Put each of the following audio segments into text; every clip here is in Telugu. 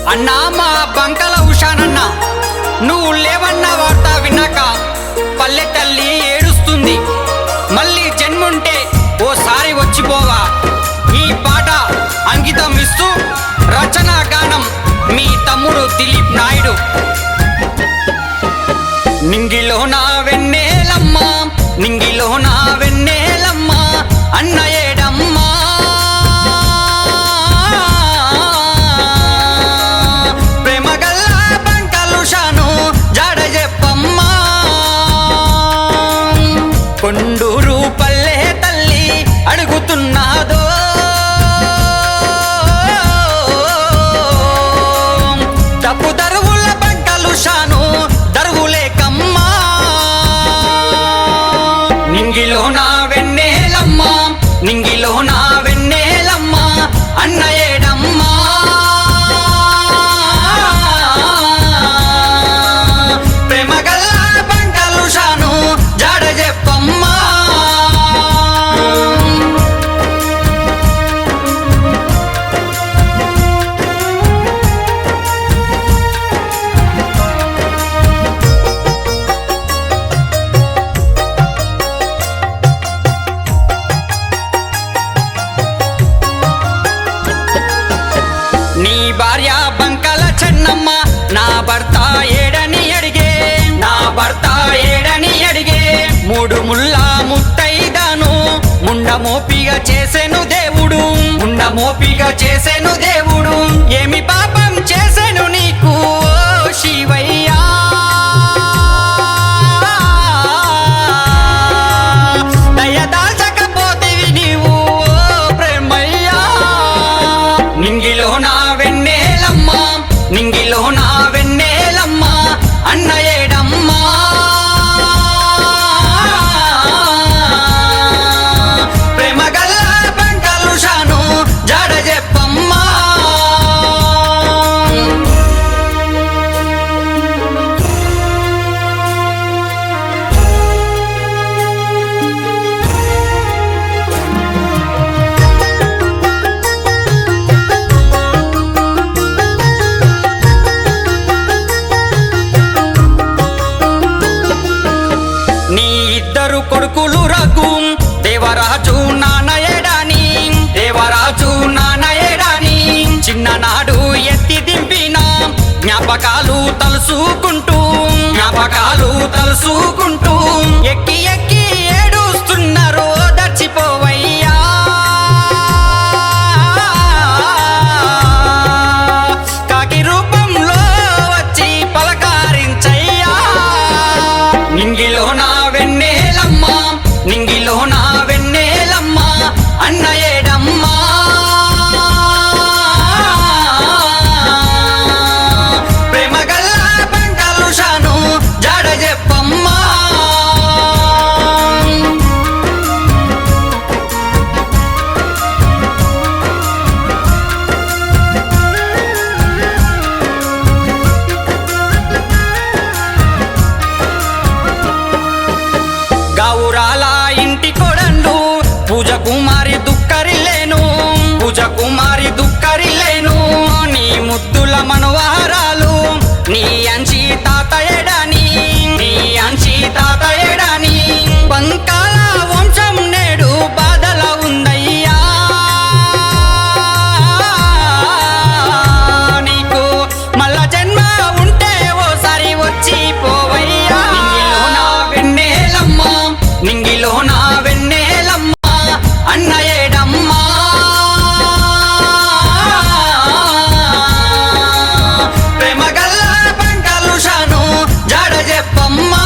అన్నా మా బంకల ఉషానన్న నువ్వు లేవన్న వార్త విన్నాక పల్లె తల్లి ఏడుస్తుంది. మళ్ళీ జన్ముంటే ఓసారి వచ్చిపోవా. ఈ పాట అంకితం ఇస్తూ రచనా గానం మీ తమ్ముడు దిలీప్ నాయుడు. నింగిలో నా వెన్నెలమ్మ నింగిలో నా వెన్నెలమ్మ అన్న ఏడమ్మా ప్రేమగల్ల బంకలుషాను జాడ చెప్పమ్మా. కొండూరు పల్లె తల్లి అడుగుతున్నాదో డబ్బు దరువుల బంకలుషాను దరువులేకమ్మా. నింగిలో నా వెన్నెలమ్మ నింగిలో నా వెన్నెలమ్మ అన్న ఏడమ్మా ప్రేమగల్ల బంకలుషాను జాడ చెప్పమ్మా. నీ భార్య బంకల చెన్నమ్మ నా భర్త ఏడని అడిగే నా భర్త ఏడని అడిగే. మూడు ముళ్ళ ముత్తైదాను ముండ మోపిగా చేసెను దేవుడు ముండ మోపిగా చేసెను దేవుడు. ఏమి పాపం చేసెను నీకు ఓ శివయ్యా దయదాల్చకపోతేవి నీవు ఓ ప్రేమయ్యా. నింగిలో నా వెన్నెలమ్మ నింగిలో నా వెన్నెలమ్మ అన్న ఏడమ్మా ప్రేమగల్ల బంకలుషాను జాడ చెప్పమ్మా. నీ ఇద్దరు కొడుకులు రఘు దేవరాజు నానయడాని దేవరాజు నానయడాని. చిన్ననాడు ఎత్తి దింపిన జ్ఞాపకాలు తలుసుకుంటూ ఎక్కి ఎక్కి ఏడుస్తున్నారు దర్చిపోవయ్యా. కాకి రూపంలో వచ్చి పలకారించయ్యా. నింగిలో నా వెన్నెలమ్మ నింగిలో నా వెన్నెలమ్మ అన్న ఏడమ్మా ప్రేమగల్ల బంకలుషాను జాడ చెప్పమ్మా. గౌరాల ఇంటి కొడండు పూజ కుమారి దుక్కరిలేను నీ ముద్దుల మనవారాలు నీ అంచి తాతయడాని బంకాల వంశం నేడు బాధల ఉందయ్యా. నీకు మల్ల జన్మ ఉంటే ఓసారి వచ్చి పోవయ్యా. నింగిలో నా వెన్నెలమ్మ నింగిలో నా వెన్నెలమ్మ అన్న ఏడమ్మా ప్రేమగల్ల బంకలుషాను జాడ చెప్పమ్మా.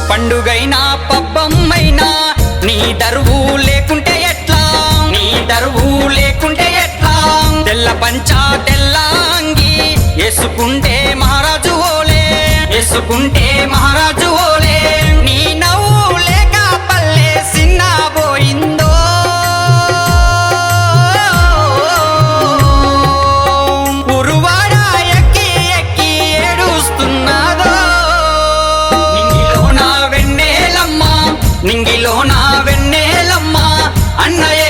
పండుగైనా పబ్బమైనా నీ దరువు లేకుంటే ఎట్లా తెల్ల పంచా తెల్ల అంగి వేసుకుంటే మహారాజు ఓలే నీ నవ్వు లేక పల్లె సిన్న పోయిందో. నింగిలో నా వెన్నెలమ్మ అన్నయే